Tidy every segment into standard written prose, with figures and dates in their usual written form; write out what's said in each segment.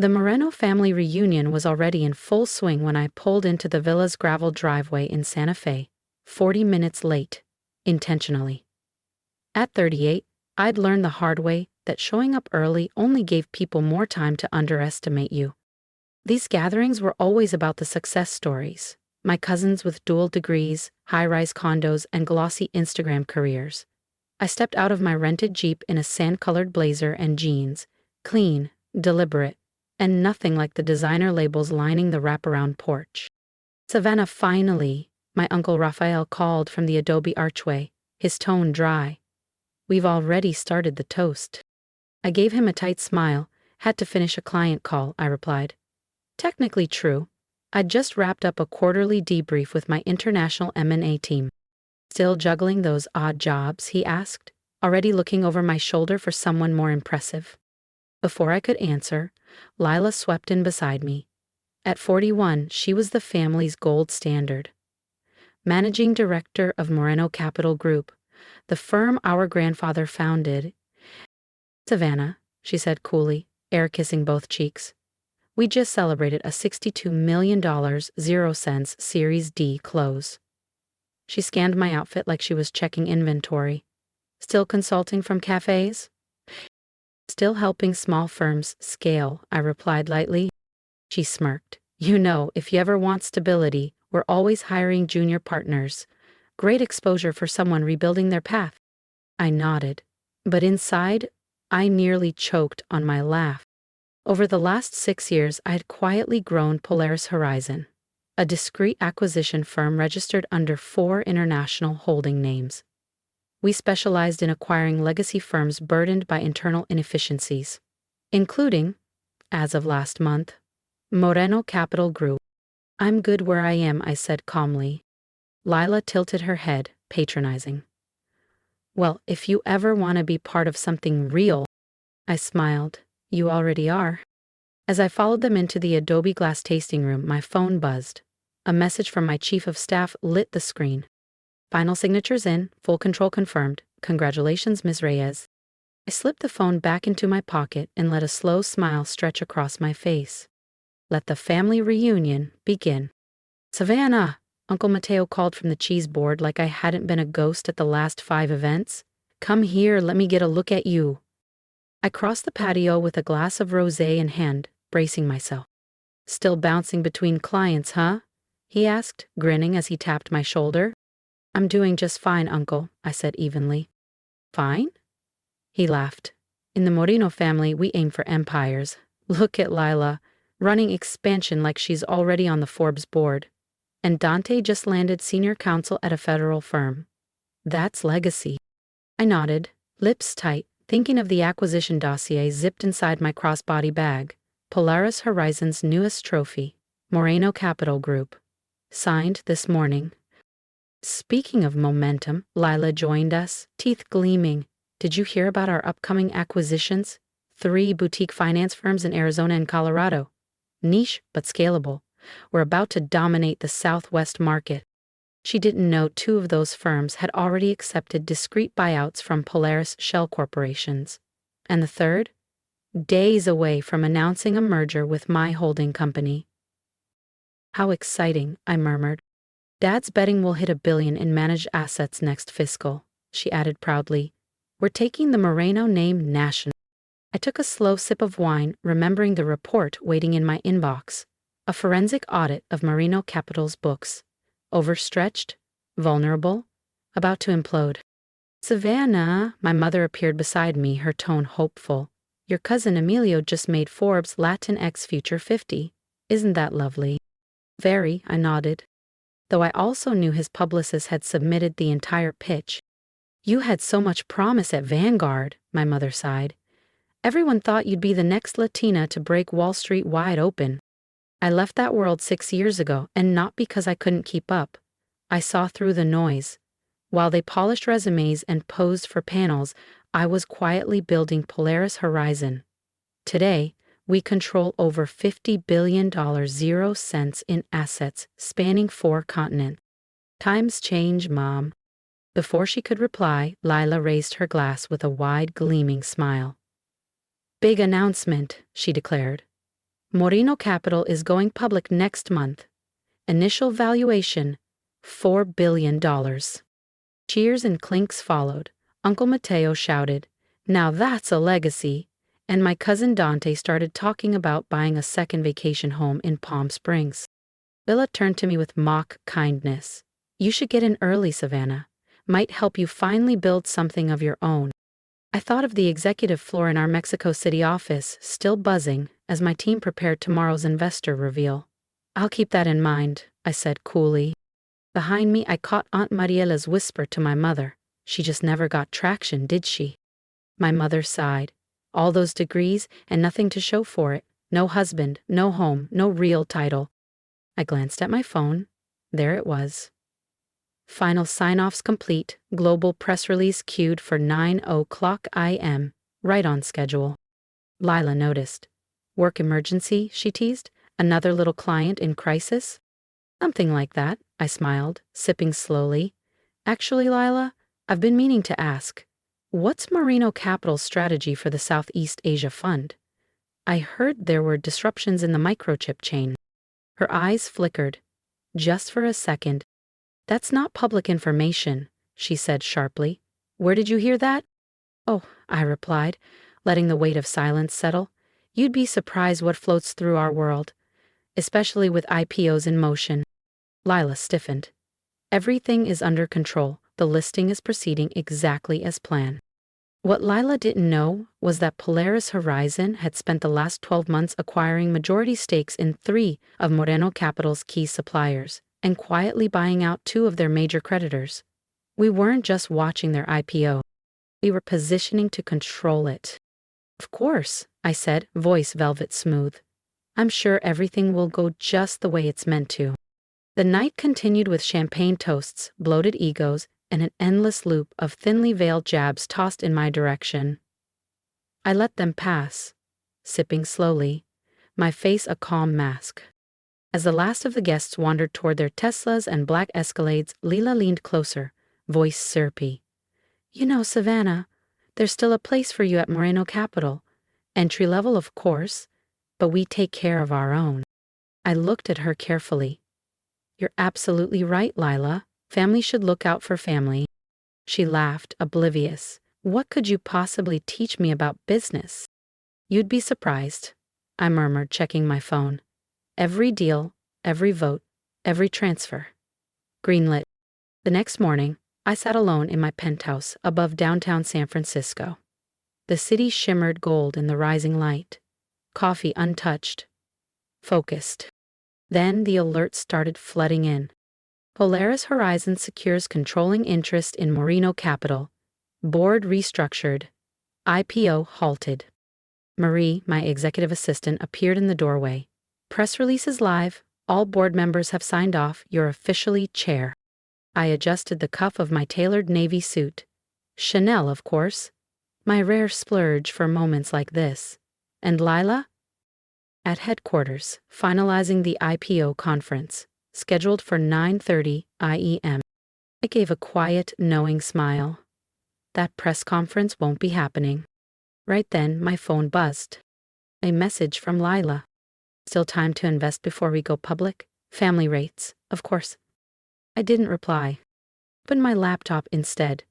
The Moreno family reunion was already in full swing when I pulled into the villa's gravel driveway in Santa Fe, 40 minutes late, intentionally. At 38, I'd learned the hard way that showing up early only gave people more time to underestimate you. These gatherings were always about the success stories. My cousins with dual degrees, high-rise condos, and glossy Instagram careers. I stepped out of my rented Jeep in a sand-colored blazer and jeans, clean, deliberate, and nothing like the designer labels lining the wraparound porch. Savannah, finally, my uncle Rafael called from the adobe archway, his tone dry. We've already started the toast. I gave him a tight smile. Had to finish a client call, I replied. Technically true. I'd just wrapped up a quarterly debrief with my international M&A team. Still juggling those odd jobs, he asked, already looking over my shoulder for someone more impressive. Before I could answer, Lila swept in beside me. At 41, she was the family's gold standard. Managing director of Moreno Capital Group, the firm our grandfather founded. Savannah, she said coolly, air-kissing both cheeks. We just celebrated a $62 million 0 cents Series D close. She scanned my outfit like she was checking inventory. Still consulting from cafes? Still helping small firms scale, I replied lightly. She smirked. You know, if you ever want stability, we're always hiring junior partners. Great exposure for someone rebuilding their path. I nodded. But inside, I nearly choked on my laugh. Over the last 6 years, I had quietly grown Polaris Horizon, a discreet acquisition firm registered under 4 international holding names. We specialized in acquiring legacy firms burdened by internal inefficiencies, including, as of last month, Moreno Capital Group. I'm good where I am, I said calmly. Lila tilted her head, patronizing. Well, if you ever want to be part of something real, I smiled. You already are. As I followed them into the adobe glass tasting room, my phone buzzed. A message from my chief of staff lit the screen. Final signatures in, full control confirmed. Congratulations, Ms. Reyes. I slipped the phone back into my pocket and let a slow smile stretch across my face. Let the family reunion begin. Savannah, Uncle Mateo called from the cheese board like I hadn't been a ghost at the last 5 events. Come here, let me get a look at you. I crossed the patio with a glass of rosé in hand, bracing myself. Still bouncing between clients, huh? He asked, grinning as he tapped my shoulder. I'm doing just fine, Uncle, I said evenly. Fine? He laughed. In the Moreno family, we aim for empires. Look at Lila, running expansion like she's already on the Forbes board. And Dante just landed senior counsel at a federal firm. That's legacy. I nodded, lips tight, thinking of the acquisition dossier zipped inside my crossbody bag. Polaris Horizon's newest trophy, Moreno Capital Group. Signed this morning. Speaking of momentum, Lila joined us, teeth gleaming. Did you hear about our upcoming acquisitions? 3 boutique finance firms in Arizona and Colorado. Niche, but scalable. We're about to dominate the Southwest market. She didn't know 2 of those firms had already accepted discrete buyouts from Polaris shell corporations. And the third? Days away from announcing a merger with my holding company. How exciting, I murmured. Dad's betting we'll hit $1 billion in managed assets next fiscal, she added proudly. We're taking the Moreno name national. I took a slow sip of wine, remembering the report waiting in my inbox. A forensic audit of Moreno Capital's books. Overstretched, vulnerable, about to implode. Savannah, my mother appeared beside me, her tone hopeful. Your cousin Emilio just made Forbes Latinx Future 50. Isn't that lovely? Very, I nodded. Though I also knew his publicist had submitted the entire pitch. You had so much promise at Vanguard, my mother sighed. Everyone thought you'd be the next Latina to break Wall Street wide open. I left that world 6 years ago, and not because I couldn't keep up. I saw through the noise. While they polished resumes and posed for panels, I was quietly building Polaris Horizon. Today, we control over $50 billion 0 cents in assets spanning 4 continents. Times change, Mom. Before she could reply, Lila raised her glass with a wide, gleaming smile. Big announcement, she declared. Moreno Capital is going public next month. Initial valuation, $4 billion. Cheers and clinks followed. Uncle Mateo shouted, "Now that's a legacy." And my cousin Dante started talking about buying a second vacation home in Palm Springs. Villa turned to me with mock kindness. "You should get in early, Savannah. Might help you finally build something of your own." I thought of the executive floor in our Mexico City office, still buzzing, as my team prepared tomorrow's investor reveal. "I'll keep that in mind," I said coolly. Behind me, I caught Aunt Mariela's whisper to my mother. "She just never got traction, did she?" My mother sighed. All those degrees and nothing to show for it. No husband, no home, no real title. I glanced at my phone. There it was. Final sign-offs complete. Global press release queued for 9:00 a.m. Right on schedule. Lila noticed. "Work emergency," she teased. "Another little client in crisis?" "Something like that," I smiled, sipping slowly. "Actually, Lila, I've been meaning to ask, what's Moreno Capital's strategy for the Southeast Asia Fund? I heard there were disruptions in the microchip chain." Her eyes flickered. Just for a second. "That's not public information," she said sharply. "Where did you hear that?" "Oh," I replied, letting the weight of silence settle. "You'd be surprised what floats through our world, especially with IPOs in motion." Lila stiffened. "Everything is under control. The listing is proceeding exactly as planned." What Lila didn't know was that Polaris Horizon had spent the last 12 months acquiring majority stakes in 3 of Moreno Capital's key suppliers and quietly buying out 2 of their major creditors. We weren't just watching their IPO. We were positioning to control it. "Of course," I said, voice velvet smooth. "I'm sure everything will go just the way it's meant to." The night continued with champagne toasts, bloated egos, and an endless loop of thinly veiled jabs tossed in my direction. I let them pass, sipping slowly, my face a calm mask. As the last of the guests wandered toward their Teslas and black Escalades, Lila leaned closer, voice syrupy. "You know, Savannah, there's still a place for you at Moreno Capital. Entry level, of course, but we take care of our own." I looked at her carefully. "You're absolutely right, Lila. Family should look out for family." She laughed, oblivious. "What could you possibly teach me about business?" "You'd be surprised," I murmured, checking my phone. "Every deal, every vote, every transfer." Greenlit. The next morning, I sat alone in my penthouse above downtown San Francisco. The city shimmered gold in the rising light. Coffee untouched. Focused. Then the alerts started flooding in. Polaris Horizon secures controlling interest in Moreno Capital. Board restructured. IPO halted. Marie, my executive assistant, appeared in the doorway. "Press release is live. All board members have signed off. You're officially chair." I adjusted the cuff of my tailored navy suit. Chanel, of course. My rare splurge for moments like this. "And Lila?" "At headquarters, finalizing the IPO conference, scheduled for 9:30 IEM. I gave a quiet, knowing smile. That press conference won't be happening. Right then, my phone buzzed. A message from Lila. "Still time to invest before we go public? Family rates, of course." I didn't reply. Opened my laptop instead.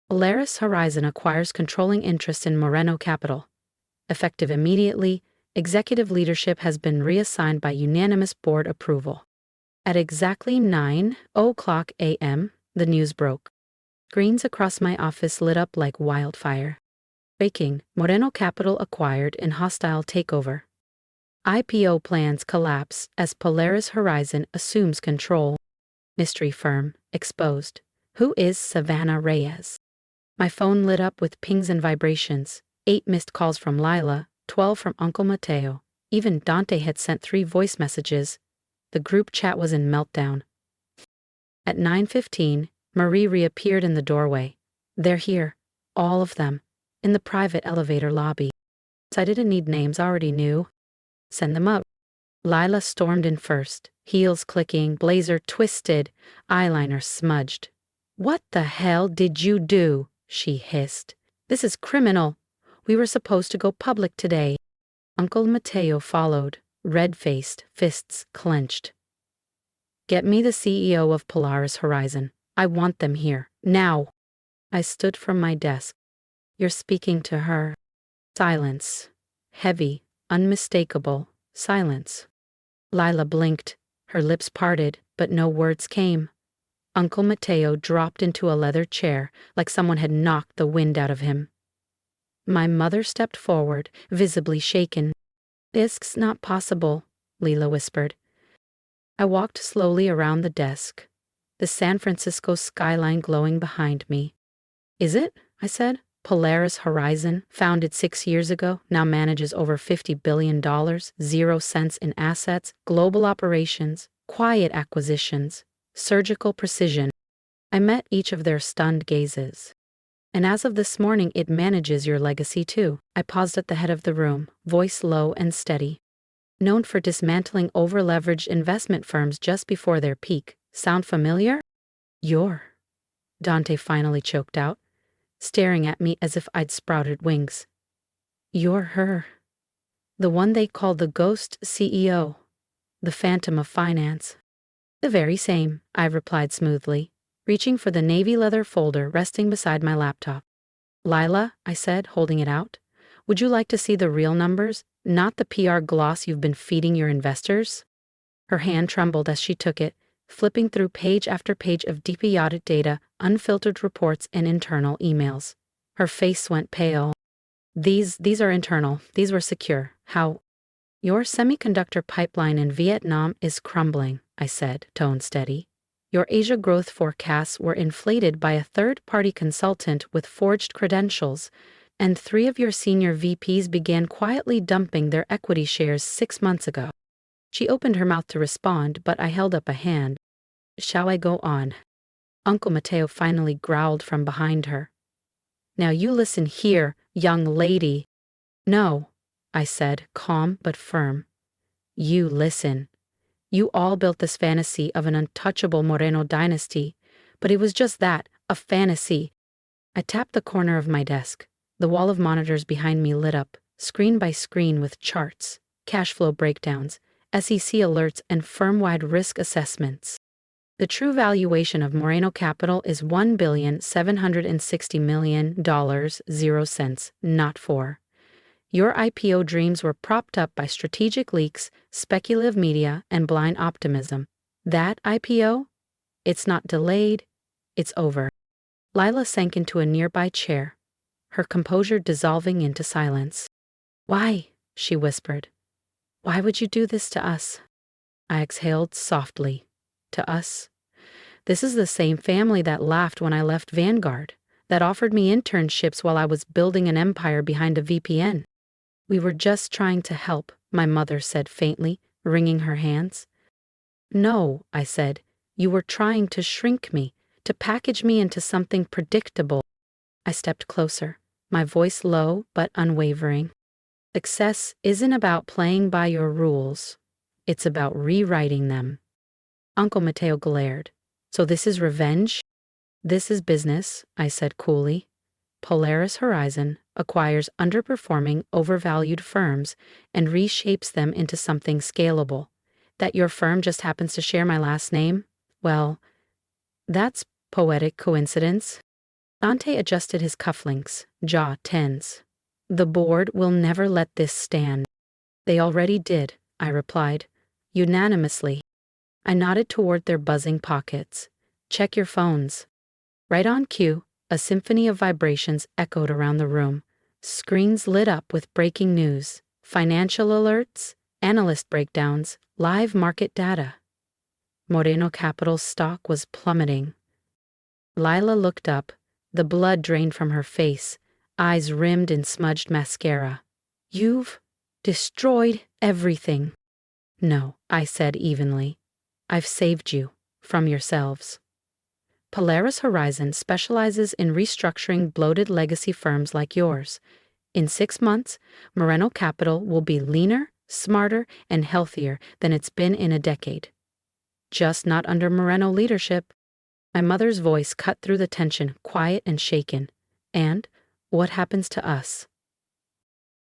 Polaris Horizon acquires controlling interest in Moreno Capital. Effective immediately, executive leadership has been reassigned by unanimous board approval. At exactly 9:00 a.m., the news broke. Screens across my office lit up like wildfire. Breaking: Moreno Capital acquired in hostile takeover. IPO plans collapse as Polaris Horizon assumes control. Mystery firm exposed. Who is Savannah Reyes? My phone lit up with pings and vibrations. 8 missed calls from Lila, 12 from Uncle Mateo. Even Dante had sent 3 voice messages. The group chat was in meltdown. At 9:15, Marie reappeared in the doorway. "They're here. All of them. In the private elevator lobby." I didn't need names, I already knew. "Send them up." Lila stormed in first, heels clicking, blazer twisted, eyeliner smudged. "What the hell did you do?" she hissed. "This is criminal. We were supposed to go public today." Uncle Mateo followed, red-faced, fists clenched. Get me the CEO of Polaris Horizon. I want them here, now. I stood from my desk. You're speaking to her. Silence. Heavy, unmistakable silence. Lila blinked, her lips parted, but no words came. Uncle Mateo dropped into a leather chair like someone had knocked the wind out of him. My mother stepped forward, visibly shaken. It's not possible, Lila whispered. I walked slowly around the desk, the San Francisco skyline glowing behind me. Is it? I said. Polaris Horizon, founded 6 years ago, now manages over $50 billion, 0 cents in assets, global operations, quiet acquisitions, surgical precision. I met each of their stunned gazes. And as of this morning, it manages your legacy too. I paused at the head of the room, voice low and steady. Known for dismantling over-leveraged investment firms just before their peak. Sound familiar? Dante finally choked out, staring at me as if I'd sprouted wings. You're her. The one they call the Ghost CEO. The Phantom of Finance. The very same, I replied smoothly, reaching for the navy leather folder resting beside my laptop. Lila, I said, holding it out, would you like to see the real numbers, not the PR gloss you've been feeding your investors? Her hand trembled as she took it, flipping through page after page of deeply audited data, unfiltered reports, and internal emails. Her face went pale. These are internal. These were secure. How? Your semiconductor pipeline in Vietnam is crumbling, I said, tone steady. Your Asia growth forecasts were inflated by a third-party consultant with forged credentials, and 3 of your senior VPs began quietly dumping their equity shares 6 months ago. She opened her mouth to respond, but I held up a hand. Shall I go on? Uncle Mateo finally growled from behind her. Now you listen here, young lady. No, I said, calm but firm. You listen. You all built this fantasy of an untouchable Moreno dynasty, but it was just that, a fantasy. I tapped the corner of my desk. The wall of monitors behind me lit up, screen by screen, with charts, cash flow breakdowns, SEC alerts, and firm-wide risk assessments. The true valuation of Moreno Capital is $1,760,000,000, 0 cents, not 4. Your IPO dreams were propped up by strategic leaks, speculative media, and blind optimism. That IPO? It's not delayed, it's over. Lila sank into a nearby chair, her composure dissolving into silence. Why? She whispered. Why would you do this to us? I exhaled softly. To us? This is the same family that laughed when I left Vanguard, that offered me internships while I was building an empire behind a VPN. We were just trying to help, my mother said faintly, wringing her hands. No, I said, you were trying to shrink me, to package me into something predictable. I stepped closer, my voice low but unwavering. Success isn't about playing by your rules. It's about rewriting them. Uncle Mateo glared. So this is revenge? This is business, I said coolly. Polaris Horizon acquires underperforming, overvalued firms and reshapes them into something scalable. That your firm just happens to share my last name? Well, that's poetic coincidence. Dante adjusted his cufflinks, jaw tense. The board will never let this stand. They already did, I replied, unanimously. I nodded toward their buzzing pockets. Check your phones. Right on cue, a symphony of vibrations echoed around the room. Screens lit up with breaking news, financial alerts, analyst breakdowns, live market data. Moreno Capital's stock was plummeting. Lila looked up, the blood drained from her face, eyes rimmed in smudged mascara. You've destroyed everything. No, I said evenly. I've saved you from yourselves. Polaris Horizon specializes in restructuring bloated legacy firms like yours. In 6 months, Moreno Capital will be leaner, smarter, and healthier than it's been in a decade. Just not under Moreno leadership. My mother's voice cut through the tension, quiet and shaken. And what happens to us?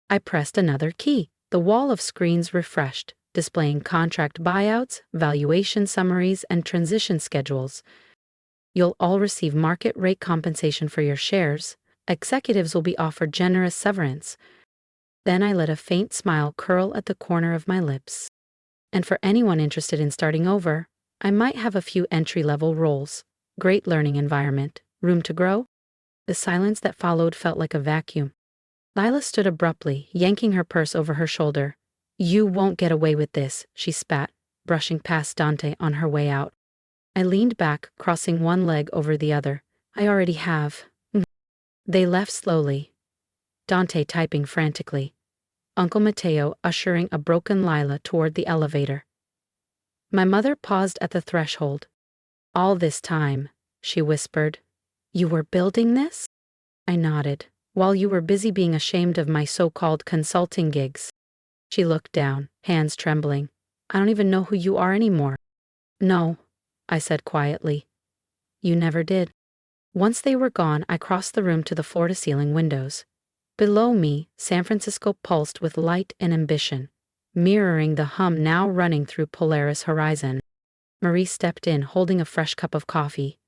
I pressed another key, The wall of screens refreshed, displaying contract buyouts, valuation summaries, and transition schedules. You'll all receive market rate compensation for your shares. Executives will be offered generous severance. Then I let a faint smile curl at the corner of my lips. And for anyone interested in starting over, I might have a few entry-level roles. Great learning environment. Room to grow? The silence that followed felt like a vacuum. Lila stood abruptly, yanking her purse over her shoulder. "You won't get away with this," she spat, brushing past Dante on her way out. I leaned back, crossing one leg over the other. "I already have." They left slowly, Dante typing frantically, Uncle Mateo ushering a broken Lila toward the elevator. My mother paused at the threshold. "All this time," she whispered. "You were building this?" I nodded. "While you were busy being ashamed of my so-called consulting gigs." She looked down, hands trembling. "I don't even know who you are anymore." "No," I said quietly. "You never did." Once they were gone, I crossed the room to the floor-to-ceiling windows. Below me, San Francisco pulsed with light and ambition, mirroring the hum now running through Polaris horizon. Marie stepped in, holding a fresh cup of coffee.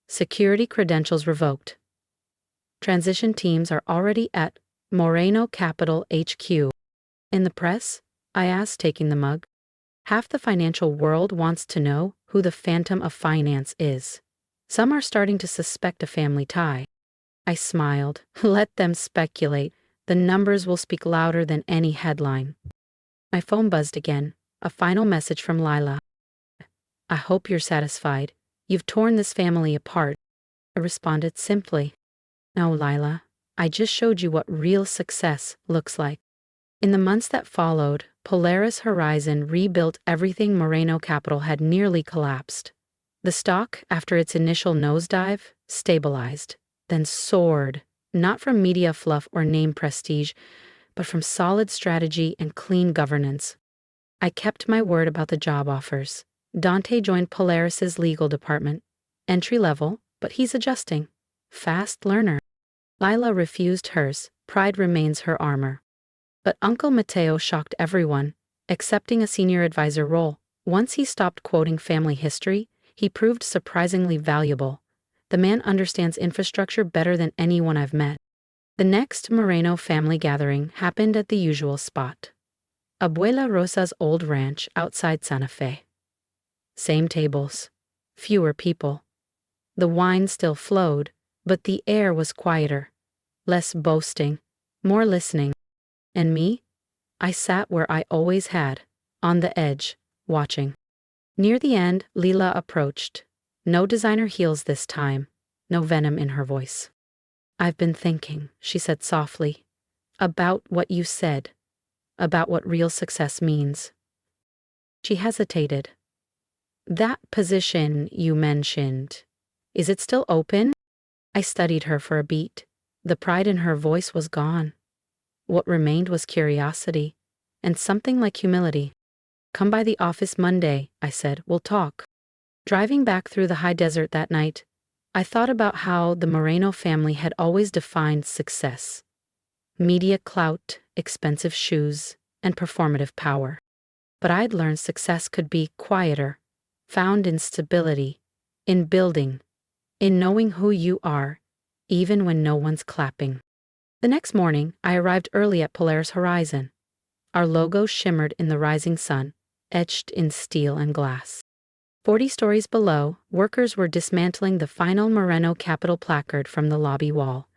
"Security credentials revoked. Transition teams are already at Moreno Capital HQ. In the press?" I asked, taking the mug. "Half the financial world wants to know who the Phantom of Finance is. Some are starting to suspect a family tie." I smiled. "Let them speculate. The numbers will speak louder than any headline." My phone buzzed again. A final message from Lila. "I hope you're satisfied. You've torn this family apart." I responded simply. "No, Lila. I just showed you what real success looks like." In the months that followed, Polaris Horizon rebuilt everything Moreno Capital had nearly collapsed. The stock, after its initial nosedive, stabilized, then soared, not from media fluff or name prestige, but from solid strategy and clean governance. I kept my word about the job offers. Dante joined Polaris's legal department. Entry level, but he's adjusting. Fast learner. Lila refused hers. Pride remains her armor. But Uncle Mateo shocked everyone, accepting a senior advisor role. Once he stopped quoting family history, he proved surprisingly valuable. The man understands infrastructure better than anyone I've met. The next Moreno family gathering happened at the usual spot. Abuela Rosa's old ranch outside Santa Fe. Same tables. Fewer people. The wine still flowed, but the air was quieter. Less boasting, more listening. And me? I sat where I always had, on the edge, watching. Near the end, Lila approached. No designer heels this time, no venom in her voice. "I've been thinking," she said softly, "about what you said, about what real success means." She hesitated. "That position you mentioned, is it still open?" I studied her for a beat. The pride in her voice was gone. What remained was curiosity, and something like humility. "Come by the office Monday," I said. "We'll talk." Driving back through the high desert that night, I thought about how the Moreno family had always defined success. Media clout, expensive shoes, and performative power. But I'd learned success could be quieter, found in stability, in building, in knowing who you are, even when no one's clapping. The next morning, I arrived early at Polaris Horizon. Our logo shimmered in the rising sun, etched in steel and glass. 40 stories below, workers were dismantling the final Moreno Capital placard from the lobby wall.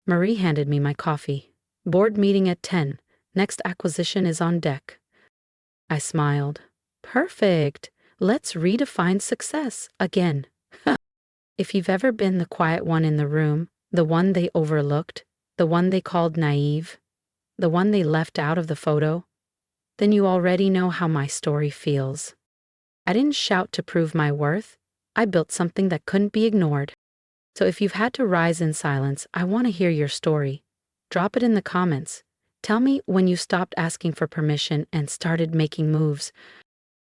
Marie handed me my coffee. "Board meeting at 10. Next acquisition is on deck." I smiled. "Perfect. Let's redefine success again." If you've ever been the quiet one in the room, the one they overlooked, the one they called naive, the one they left out of the photo, then you already know how my story feels. I didn't shout to prove my worth. I built something that couldn't be ignored. So if you've had to rise in silence, I want to hear your story. Drop it in the comments. Tell me when you stopped asking for permission and started making moves.